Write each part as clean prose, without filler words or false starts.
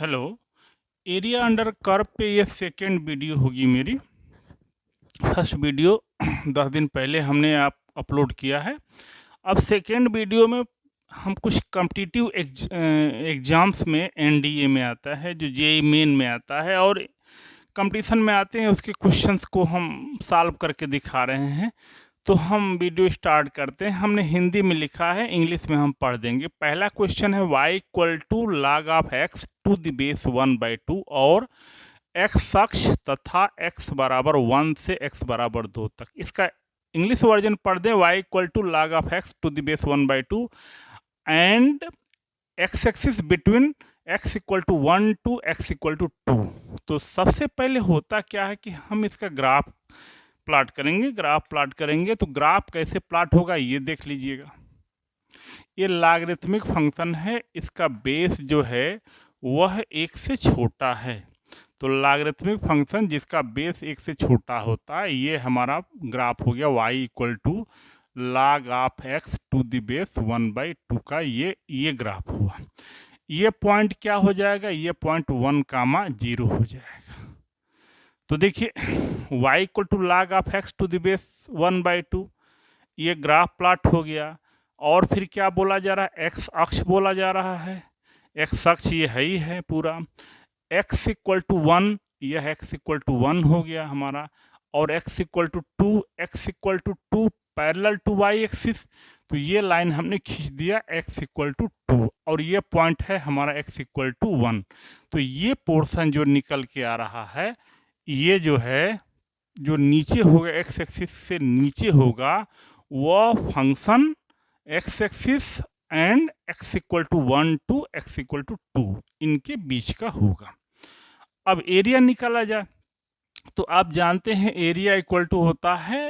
Hello. Area under curve पे ये second video होगी मेरी। फर्स्ट वीडियो 10 दिन पहले हमने आप अपलोड किया है। अब सेकेंड वीडियो में हम कुछ कॉम्पिटिटिव एग्ज़ाम्स में एनडीए में आता है, जो जेईई मेन में आता है और कंपटीशन में आते हैं, उसके क्वेश्चंस को हम सॉल्व करके दिखा रहे हैं। तो हम वीडियो स्टार्ट करते हैं। हमने हिंदी में लिखा है, इंग्लिश में हम पढ़ देंगे। पहला क्वेश्चन है y equal to log of x to the base 1/2 और x अक्ष तथा x बराबर 1 से x बराबर 2 तक। इसका इंग्लिश वर्जन पढ़ दें, y equal to log of x to the base 1/2 and x axis between x equal to 1 to x equal to 2। तो सबसे पहले होता क्या है कि हम इसका ग्राफ प्लॉट करेंगे। ग्राफ प्लॉट करेंगे तो ग्राफ कैसे प्लॉट होगा ये देख लीजिएगा। ये लॉगरिथमिक फंक्शन है, इसका बेस जो है वह 1 से छोटा है। तो लॉगरिथमिक फंक्शन जिसका बेस 1 से छोटा होता है, ये हमारा ग्राफ हो गया y equal to log of x to the base 1/2 का ये ग्राफ हुआ। ये पॉइंट क्या हो जाएगा, ये पॉइंट 1, 0 हो जाएगा। तो देखिए y equal to log of x to the base 1/2, ये ग्राफ प्लॉट हो गया। और फिर क्या बोला जा रहा है, x अक्ष बोला जा रहा है। x अक्ष ये है ही है पूरा। x इक्वल टू 1, यह x इक्वल टू 1 हो गया हमारा। और x equal to 2, x equal to 2 parallel to y axis. तो ये लाइन हमने खींच दिया x इक्वल टू 2 और ये पॉइंट है हमारा x इक्वल टू 1। तो ये पोर्शन जो निकल के आ रहा है, ये जो है जो नीचे होगा, x एक्सिस से नीचे होगा, वह function x axis and x equal to 1 to x equal to 2 इनके बीच का होगा। अब एरिया निकाला जाए तो आप जानते हैं एरिया इक्वल टू होता है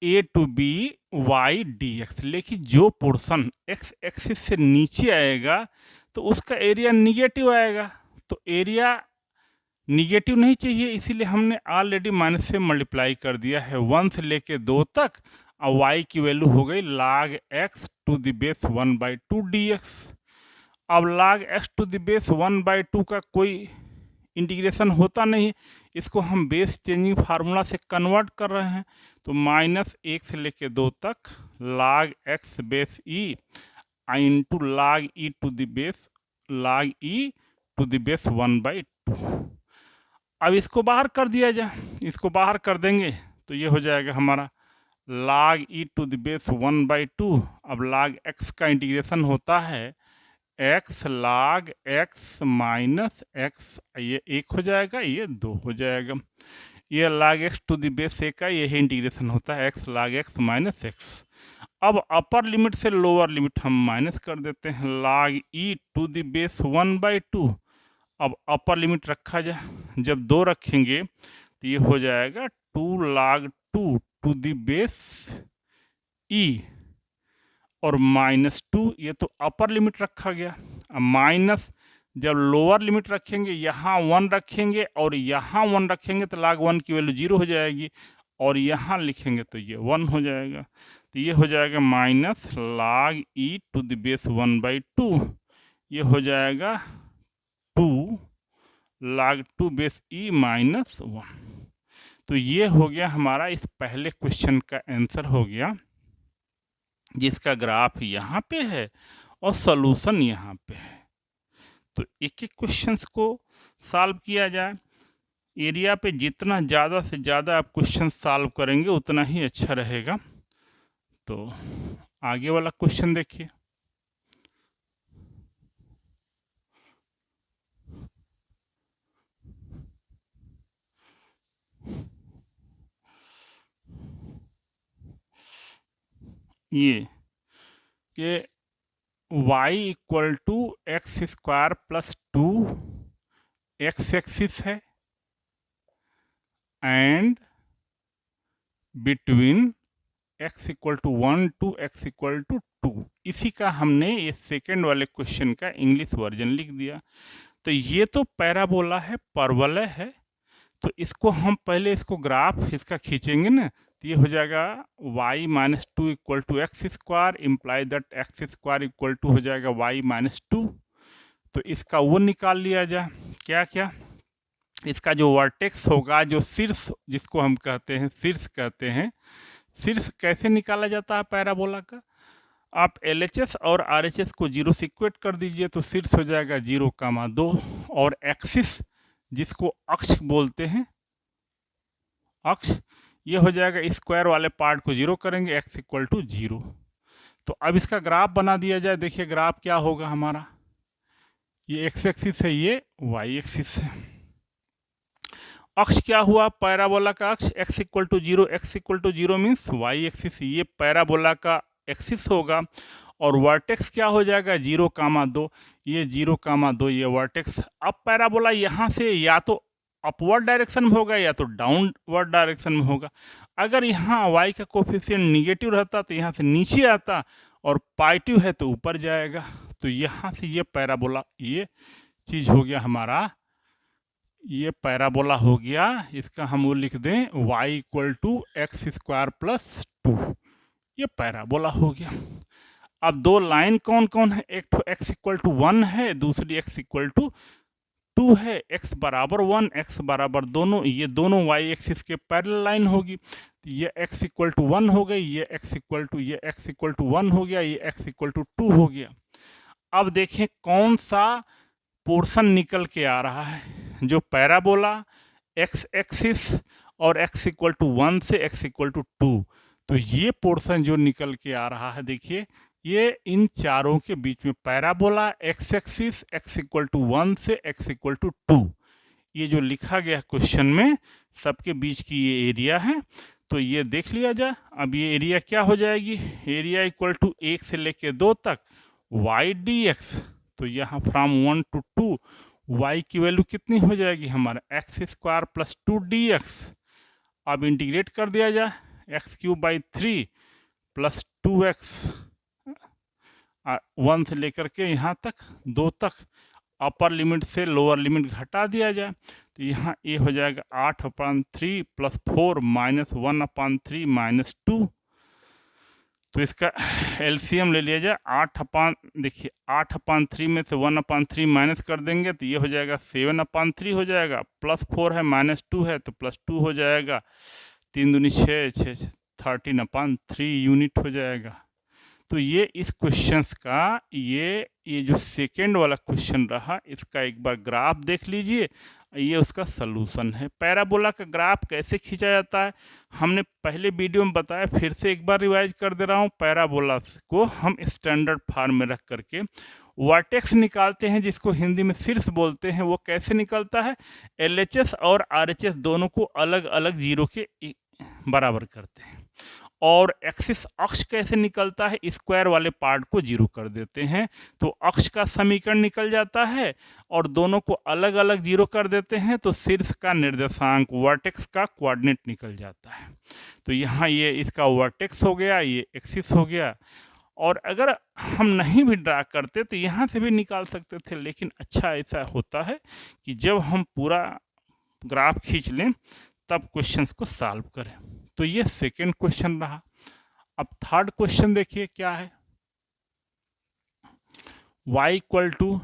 a to b y d x. लेकिन जो पोर्शन x एक्सिस से नीचे आएगा तो उसका एरिया निगेटिव आएगा। तो एरिया निगेटिव नहीं चाहिए, इसीलिए हमने ऑलरेडी माइनस से मल्टीप्लाई कर दिया है 1 से लेके 2 तक। और y की वैल्यू हो गई log x to the base 1/2 dx। अब log x to the base 1/2 का कोई इंटीग्रेशन होता नहीं, इसको हम बेस चेंजिंग फार्मूला से कन्वर्ट कर रहे हैं। तो -1 से लेके 2 तक log x base e into log e to the base log e to the base 1/2। अब इसको बाहर कर दिया जाए, इसको बाहर कर देंगे तो ये हो जाएगा हमारा log e to the base 1/2। अब log x का इंटीग्रेशन होता है x log x minus x, ये 1 हो जाएगा, ये 2 हो जाएगा। ये log x to the base a का यही इंटीग्रेशन होता है x log x minus x। अब अपर लिमिट से लोअर लिमिट हम माइनस कर देते हैं, log e to the base 1/2। अब अपर लिमिट रखा जाए, जब 2 रखेंगे तो ये हो जाएगा 2 log 2 to the base e और -2, ये तो अपर लिमिट रखा गया। अब माइनस जब लोअर लिमिट रखेंगे, यहाँ 1 रखेंगे और यहाँ 1 रखेंगे तो log 1 की वैल्यू 0 हो जाएगी और यहाँ लिखेंगे तो ये 1 हो जाएगा। तो ये हो जाएगा minus log e to the base 1/2, ये हो जाएगा 2 log 2 बेस e माइनस 1। तो ये हो गया हमारा इस पहले क्वेश्चन का आंसर हो गया, जिसका ग्राफ यहाँ पे है और सॉल्यूशन यहाँ पे है। तो एक एक क्वेश्चंस को सॉल्व किया जाए। एरिया पे जितना ज़्यादा से ज़्यादा आप क्वेश्चन सॉल्व करेंगे उतना ही अच्छा रहेगा। तो आगे वाला क्वेश्चन देखिए। ये y equal to x square plus 2 x axis है and between x equal to 1 to x equal to 2। इसी का हमने ये सेकेंड वाले क्वेश्चन का इंग्लिश वर्जन लिख दिया। तो ये तो पैराबोला है, परवलय है। तो इसको हम पहले इसको ग्राफ इसका खींचेंगे ना, तो ये हो जाएगा y minus 2 equal to x square, imply that x square equal to हो जाएगा y माइनस 2। तो इसका वो निकाल लिया जाए। क्या क्या, इसका जो वर्टेक्स होगा, जो शीर्ष जिसको हम कहते हैं, शीर्ष कहते हैं, शीर्ष कैसे निकाला जाता है पैराबोला का? आप LHS और RHS को 0 से इक्वेट कर दीजिए तो शीर्ष हो जाएगा 0,2 और एक्सिस जिसको अक्ष बोलते हैं, अक्ष, ये हो जाएगा स्क्वायर वाले पार्ट को 0 करेंगे, x इक्वल टू 0। तो अब इसका ग्राफ बना दिया जाए। देखिए ग्राफ क्या होगा हमारा, ये x एक्सिस है, ये y एक्सिस है। अक्ष क्या हुआ पैराबोला का अक्ष, x equal to 0, x equal to 0 means y axis, ये पैराबोला का एक्सिस होगा। और वर्टेक्स क्या हो जाएगा 0,2, ये 0,2 ये वर्टेक्स। अब पैराबोला यहाँ से या तो अपवर्ड डायरेक्शन में होगा या तो डाउनवर्ड डायरेक्शन में होगा। अगर यहाँ y का कोफिशिएंट निगेटिव रहता तो यहाँ से नीचे आता, और पॉजिटिव है तो ऊपर जाएगा। तो यहाँ से ये पैराबोला, ये चीज़ हो गया हमारा, ये पैराबोला हो गया। इसका हम वो लिख दें y इक्वल टू x² + 2, ये पैराबोला हो गया। अब दो लाइन कौन कौन है, एक तो x इक्वल टू 1 है, दूसरी x इक्वल टू 2 है। x बराबर 1, x बराबर दोनों, ये दोनों y एक्सिस के पैरेलल लाइन होगी। तो ये x इक्वल टू 1 हो गई, ये x इक्वल टू 1 हो गया, ये x इक्वल टू 2 हो गया। अब देखें कौन सा पोर्शन निकल के आ रहा है, जो पैराबोला x एक्सिस और x इक्वल टू 1 से x इक्वल टू 2, तो ये पोर्शन जो निकल के आ रहा है, देखिए ये इन चारों के बीच में parabola x axis x equal to 1 से x इक्वल टू 2, ये जो लिखा गया क्वेश्चन में सबके बीच की ये एरिया है। तो ये देख लिया जाए। अब ये एरिया क्या हो जाएगी, एरिया इक्वल टू 1 से लेके 2 तक y dx। तो यहाँ फ्रॉम 1 to 2 y की वैल्यू कितनी हो जाएगी हमारा x² + 2 dx। अब इंटीग्रेट कर दिया जाए, x³ / 3 + 2x 1 से लेकर के यहाँ तक 2 तक, अपर लिमिट से लोअर लिमिट घटा दिया जाए। तो यहाँ ये हो जाएगा 8/3 + 4 - 1/3 - 2। तो इसका LCM ले लिया जाए। 8/3 में से 1/3 माइनस कर देंगे तो ये हो जाएगा 7/3 हो जाएगा, +4 है -2 है तो +2 हो जाएगा, 3 दूनी 6, 13/3 यूनिट हो जाएगा। तो ये इस क्वेश्चंस का ये जो सेकेंड वाला क्वेश्चन रहा, इसका एक बार ग्राफ देख लीजिए, ये उसका सलूशन है। पैराबोला का ग्राफ कैसे खींचा जाता है हमने पहले वीडियो में बताया, फिर से एक बार रिवाइज कर दे रहा हूँ। पैराबोला को हम स्टैंडर्ड फॉर्म में रख करके वर्टेक्स निकालते हैं, जिसको हिंदी में शीर्ष बोलते हैं। वो कैसे निकलता है, LHS और RHS दोनों को अलग अलग 0 के बराबर करते हैं। और एक्सिस अक्ष कैसे निकलता है, स्क्वायर वाले पार्ट को 0 कर देते हैं तो अक्ष का समीकरण निकल जाता है, और दोनों को अलग अलग 0 कर देते हैं तो शीर्ष का निर्देशांक वर्टेक्स का कोऑर्डिनेट निकल जाता है। तो यहाँ ये इसका वर्टेक्स हो गया, ये एक्सिस हो गया। और अगर हम नहीं भी ड्रा करते तो यहाँ से भी निकाल सकते थे, लेकिन अच्छा ऐसा होता है कि जब हम पूरा ग्राफ खींच लें तब क्वेश्चंस को सॉल्व करें। तो ये सेकेंड क्वेश्चन रहा। अब थर्ड क्वेश्चन देखिए क्या है, y equal to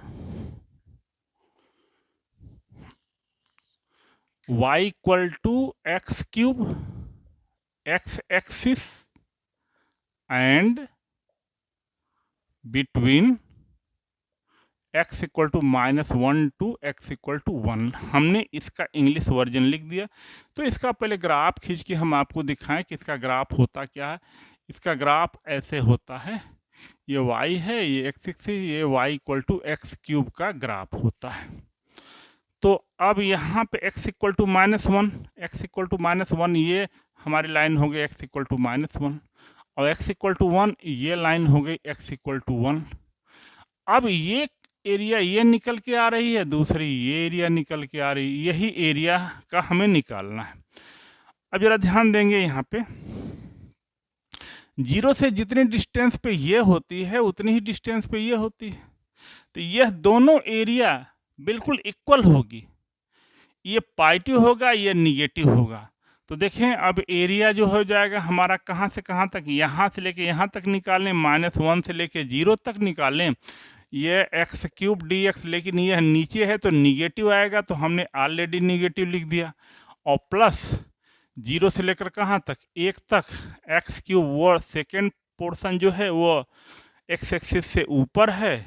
x³ x axis and between x equal to -1 to x equal to 1। हमने इसका इंग्लिश वर्जन लिख दिया। तो इसका पहले ग्राफ खींच के हम आपको दिखाएं कि इसका ग्राफ होता क्या है। इसका ग्राफ ऐसे होता है, ये y है, ये x एक्सिस, ये y इक्वल टू x³ का ग्राफ होता है। तो अब यहाँ पे x equal to -1, x equal to -1 ये हमारी लाइन हो गई x इक्वल टू -1, और x इक्वल टू 1 ये लाइन हो गई x इक्वल टू 1। अब ये एरिया ये निकल के आ रही है, दूसरी ये एरिया निकल के आ रही है, यही एरिया का हमें निकालना है। अब जरा ध्यान देंगे, यहाँ पे 0 से जितनी डिस्टेंस पे ये होती है उतनी ही डिस्टेंस पे ये होती है। तो यह दोनों एरिया बिल्कुल इक्वल होगी, ये पॉजिटिव होगा, ये निगेटिव होगा। तो देखें अब एरिया जो हो जाएगा हमारा कहाँ से कहाँ तक, यहाँ से लेके यहाँ तक निकालें, -1 से लेके 0 तक निकालें, ये एक्स क्यूब डी एक्स, लेकिन यह नीचे है तो निगेटिव आएगा, तो हमने ऑलरेडी निगेटिव लिख दिया। और प्लस 0 से लेकर कहाँ तक, 1 तक, एक्स क्यूब वो सेकेंड पोर्शन जो है वो एक्स एक्सिस से ऊपर है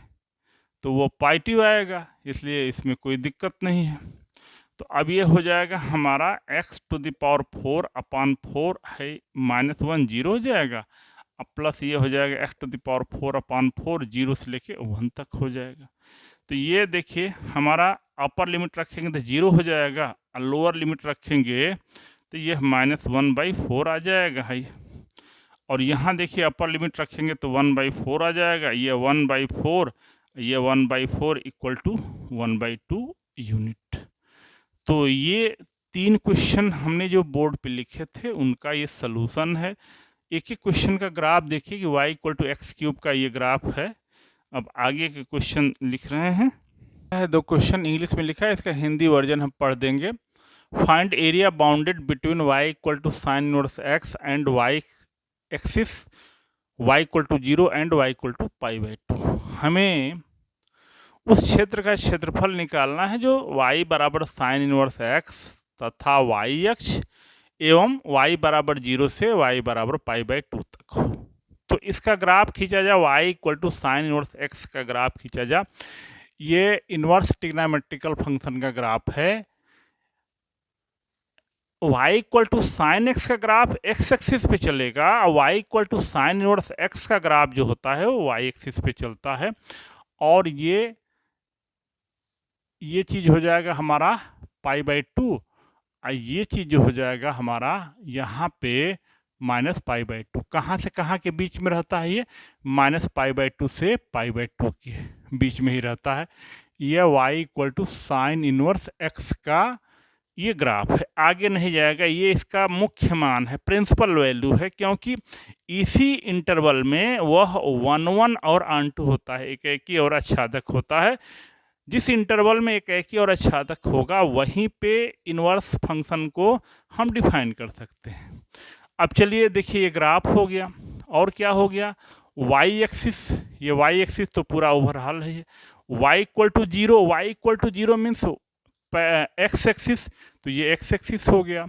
तो वो पॉजिटिव आएगा, इसलिए इसमें कोई दिक्कत नहीं है। तो अब ये हो जाएगा हमारा x⁴ अपान 4 है -1 0 हो जाएगा, अब प्लस ये हो जाएगा x⁴ अपान 4 0 से लेके 1 तक हो जाएगा। तो ये देखिए हमारा अपर लिमिट रखेंगे तो 0 हो जाएगा और लोअर लिमिट रखेंगे तो ये -1/4 आ जाएगा है। और यहाँ देखिए अपर लिमिट रखेंगे तो 1/4 आ जाएगा, ये 1/4, ये 1/4 इक्वल टू 1/2 यूनिट। तो ये 3 क्वेश्चन हमने जो बोर्ड पे लिखे थे उनका ये सलूशन है। एक एक क्वेश्चन का ग्राफ देखिए कि y = x³ का ये ग्राफ है। अब आगे के क्वेश्चन लिख रहे हैं, 2 क्वेश्चन इंग्लिश में लिखा है, इसका हिंदी वर्जन हम पढ़ देंगे। Find area bounded between y = sin inverse x and y axis y = 0 and y = π/2। हमें उस क्षेत्र का क्षेत्रफल निकालना है जो y बराबर sin इनवर्स x तथा y अक्ष एवं y बराबर 0 से y बराबर π/2 तक हो। तो इसका ग्राफ खींचा जा, y = sin इनवर्स x का ग्राफ खींचा जा। ये इनवर्स ट्रिग्नोमेट्रिकल फंक्शन का ग्राफ है। y = sin x का ग्राफ x एक्सिस पे चलेगा और y = sin इनवर्स x का ग्राफ जो होता है वो y एक्सिस पे चलता है। और ये चीज़ हो जाएगा हमारा π/2 और ये चीज़ जो हो जाएगा हमारा यहाँ पे -π/2। कहाँ से कहाँ के बीच में रहता है ये, -π/2 से π/2 के बीच में ही रहता है। यह y = sin इनवर्स x का ये ग्राफ है, आगे नहीं जाएगा। ये इसका मुख्य मान है, प्रिंसिपल वैल्यू है, क्योंकि इसी इंटरवल में वह 1 और ऑन2 होता है, एक एकी और आच्छादक होता है। जिस इंटरवल में एक एकी और आच्छादक होगा वहीं पे इनवर्स फंक्शन को हम डिफाइन कर सकते हैं। अब चलिए देखिए ये ग्राफ हो गया, और क्या हो गया, y एक्सिस, ये y एक्सिस तो पूरा ओवरऑल है। y = 0, y = 0 means x axis, तो ये x एक्सिस हो गया।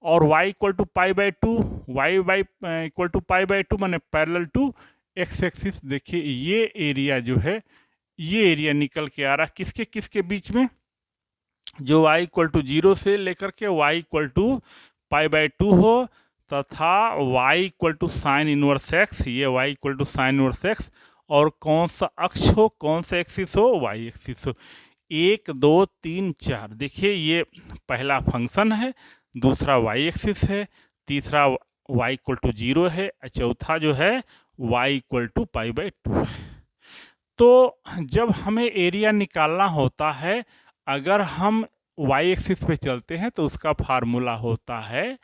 और y = π/2, y = π/2 माने पैरेलल टू x एक्सिस। देखिए ये एरिया जो है, ये एरिया निकल के आ रहा है किसके किसके बीच में, जो y = 0 से लेकर के y = π/2 हो तथा y = sin इनवर्स x, ये y = sin इनवर्स x, और कौन सा अक्ष हो, कौन सा एक्सिस हो, y एक्सिस हो। 1 2 3 4 देखिए ये पहला फंक्शन है, दूसरा y एक्सिस है, तीसरा y = 0 है, चौथा जो है y = π/2 है। तो जब हमें एरिया निकालना होता है, अगर हम y एक्सिस पे चलते हैं तो उसका फार्मूला होता है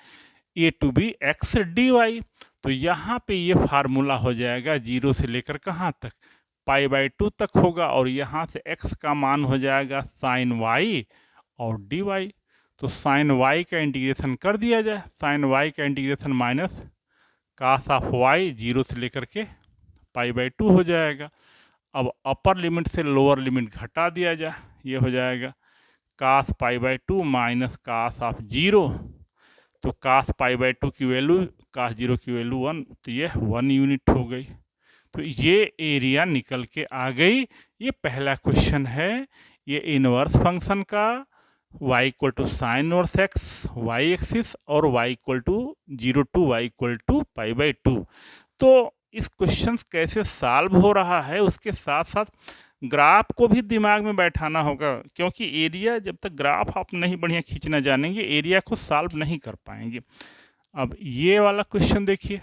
a⁴x dy। तो यहाँ पे ये फार्मूला हो जाएगा 0 से लेकर कहाँ तक, π/2 तक होगा, और यहाँ से x का मान हो जाएगा sin y और dy। तो sin y का इंटीग्रेशन कर दिया जाए, sin y का इंटीग्रेशन -cos ऑफ y 0 से लेकर के π/2 हो जाएगा। अब अपर लिमिट से लोअर लिमिट घटा दिया जाए, ये हो जाएगा cos π/2 -cos ऑफ 0। तो cos π/2 की वैल्यू, cos 0 की वैल्यू 1, तो ये 1 यूनिट हो गई। तो ये एरिया निकल के आ गई। ये पहला क्वेश्चन है, ये इनवर्स फंक्शन का y = sin inverse x y axis और y = 0 to y = π/2। तो इस क्वेश्चन कैसे सॉल्व हो रहा है उसके साथ साथ ग्राफ को भी दिमाग में बैठाना होगा, क्योंकि एरिया जब तक ग्राफ आप नहीं बढ़िया खींचना जानेंगे एरिया को सॉल्व नहीं कर पाएंगे। अब ये वाला क्वेश्चन देखिए,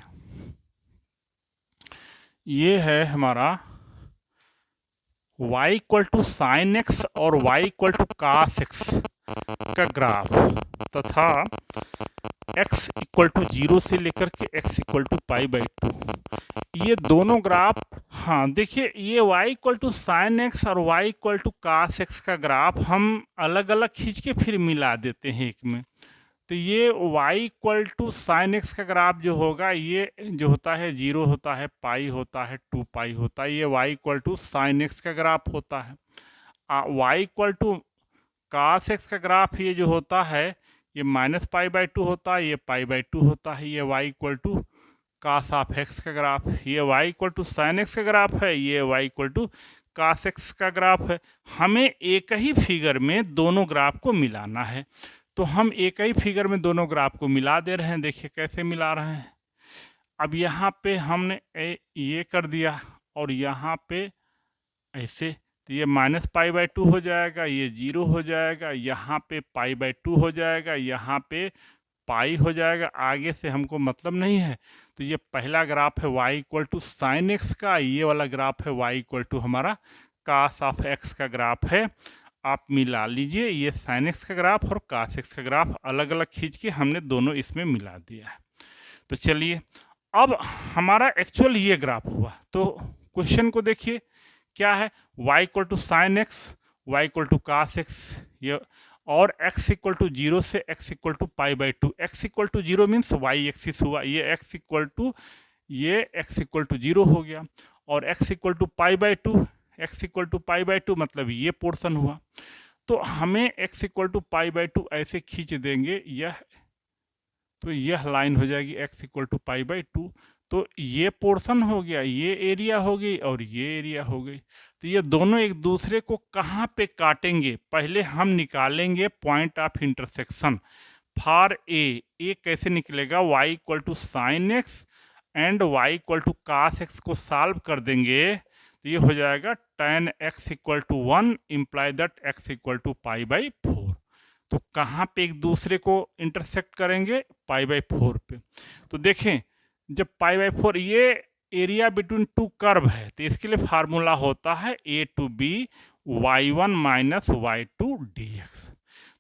ये है हमारा y = sin x और y = cos x का ग्राफ तथा x = 0 से लेकर के x = π/2, ये दोनों ग्राफ। हाँ देखिए ये y = sin x और y = cos x का ग्राफ हम अलग अलग खींच के फिर मिला देते हैं एक में। तो ये y equal to sine x का ग्राफ जो होगा, ये जो होता है 0 होता है, पाई होता है, 2 पाई होता है, ये y equal to sine x का ग्राफ होता है। y equal to cos x का ग्राफ ये जो होता है, ये माइनस पाई बाई 2 होता है, ये पाई बाई 2 होता है। ये y equal to cos of x का ग्राफ, ये y equal to sine x का ग्राफ है, ये y equal to cos x का ग्राफ है। हमें एक ही फिगर में दोनों ग्राफ को मिलाना है, तो हम एक ही फिगर में दोनों ग्राफ को मिला दे रहे हैं। देखिए कैसे मिला रहे हैं। अब यहाँ पे हमने ये कर दिया और यहाँ पे ऐसे, तो ये माइनस पाई बाई 2 हो जाएगा, ये 0 हो जाएगा, यहाँ पे पाई बाई 2 हो जाएगा, यहाँ पे पाई हो जाएगा। आगे से हमको मतलब नहीं है। तो ये पहला ग्राफ है y equal to sine x का, ये वाला ग्राफ है y इक्वल टू हमारा कास ऑफ एक्स का ग्राफ है। आप मिला लीजिए, ये साइन एक्स का ग्राफ और कास एक्स का ग्राफ अलग अलग खींच के हमने दोनों इसमें मिला दिया है। तो चलिए अब हमारा एक्चुअल ये ग्राफ हुआ। तो क्वेश्चन को देखिए क्या है, y equal to sine x, y equal to cos x, ये और x इक्वल टू 0 से x equal to pi by 2। x equal to 0 means y axis हुआ, ये x इक्वल टू 0 हो गया, और x equal to pi by 2, x equal to pi by 2 मतलब ये पोर्शन हुआ। तो हमें x equal to pi by 2 ऐसे खींच देंगे, यह तो यह लाइन हो जाएगी x equal to pi by 2। तो ये पोर्शन हो गया, ये एरिया हो गई और ये एरिया हो गई। तो ये दोनों एक दूसरे को कहाँ पे काटेंगे, पहले हम निकालेंगे point of intersection for a कैसे निकलेगा, y equal to sine x and y equal to cos x को सॉल्व कर देंगे। तो ये हो जाएगा tan x equal to 1 imply that x equal to pi by 4। तो कहाँ पे एक दूसरे को इंटरसेक्ट करेंगे, पाई बाई 4 पे। तो देखें जब पाई बाई 4, ये एरिया बिटवीन टू कर्व है, तो इसके लिए फार्मूला होता है a टू बी y1 माइनस y2 dx।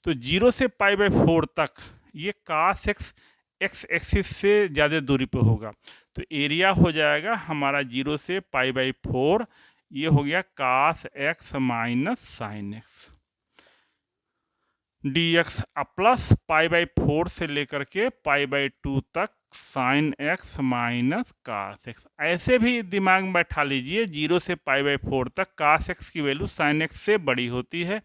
तो 0 से पाई बाई 4 तक ये कास एक्स एक्स एक्सिस से ज़्यादा दूरी पे होगा। तो एरिया हो जाएगा हमारा 0 से पाई बाई 4, ये हो गया cos x minus sine x dx, plus pi by 4 से लेकर के पाई बाई 2 तक sine x minus cos x. ऐसे भी दिमाग में बैठा लीजिए, 0 से पाई बाई 4 तक कास एक्स की वैल्यू साइन एक्स से बड़ी होती है,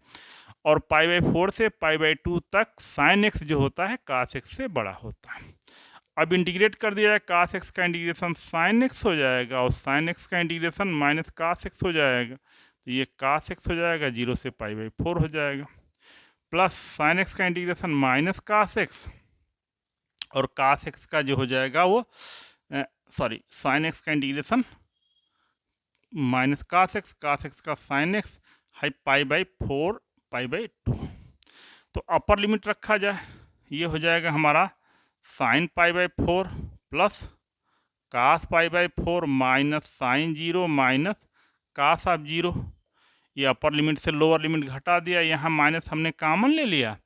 और पाई बाई 4 से पाई बाई 2 तक साइन एक्स जो होता है कास एक्स से बड़ा होता है। अब इंटीग्रेट कर दिया जाए, कास एक्स का इंटीग्रेशन साइन एक्स हो जाएगा और साइन एक्स का इंटीग्रेशन माइनस कास एक्स हो जाएगा। तो ये कास एक्स हो जाएगा, 0 से पाई बाई 4 हो जाएगा, प्लस साइन एक्स का इंटीग्रेशन माइनस कास एक्स, और कास एक्स का जो हो जाएगा वो साइन एक्स का इंटीग्रेशन माइनस कास एक्स का साइन एक्स है पाई बाई 4 पाई बाई 2। तो अपर लिमिट रखा जाए, ये हो जाएगा हमारा sine pi by 4 plus cos pi by 4 minus sine 0 minus cos of 0। ये अपर लिमिट से लोअर लिमिट घटा दिया, यहाँ माइनस हमने कॉमन ले लिया,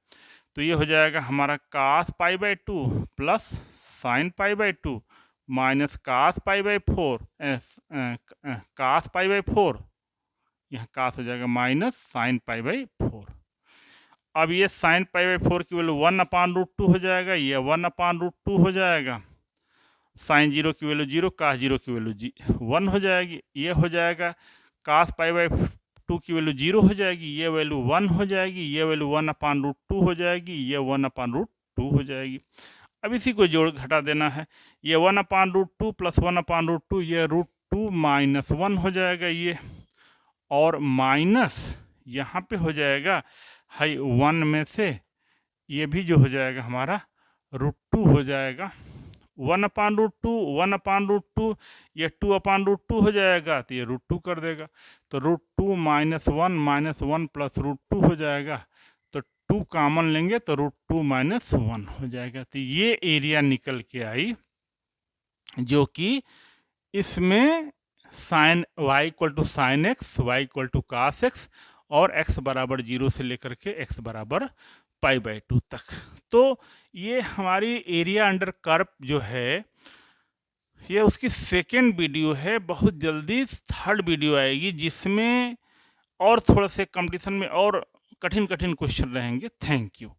तो ये हो जाएगा हमारा cos pi by 2 plus sine pi by 2 minus cos pi by 4 कास पाई बाई 4, यहाँ कास हो जाएगा माइनस साइन पाई बाई 4। अब ये साइन पाई बाई 4 की वैल्यू 1/√2 हो जाएगा, ये 1/√2 हो जाएगा, साइन 0 की वैल्यू 0, कास 0 की वैल्यू 1 हो जाएगी। ये हो जाएगा कास पाई बाई 2 की वैल्यू 0 हो जाएगी, ये वैल्यू 1 हो जाएगी, ये वैल्यू 1/√2 हो जाएगी, ये 1/√2 हो जाएगी। अब इसी को जोड़ घटा देना है, ये 1/√2 प्लस 1/√2, ये √2 माइनस 1 हो जाएगा ये, और माइनस यहाँ पे हो जाएगा हाई 1 में से ये भी जो हो जाएगा हमारा √2 हो जाएगा, 1/√2 ये 2/√2 हो जाएगा, तो ये √2 कर देगा, तो √2 माइनस 1 प्लस √2 हो जाएगा, तो 2 कॉमन लेंगे तो √2 माइनस 1 हो जाएगा। तो ये एरिया निकल के आई, जो कि इसमें sine y equal to sine x, y equal to cos x, और x बराबर 0 से लेकर के x बराबर पाई बाई 2 तक। तो ये हमारी एरिया अंडर कर्व जो है, ये उसकी सेकेंड वीडियो है। बहुत जल्दी थर्ड वीडियो आएगी, जिसमें और थोड़ा से कंपटीशन में और कठिन क्वेश्चन रहेंगे। Thank you.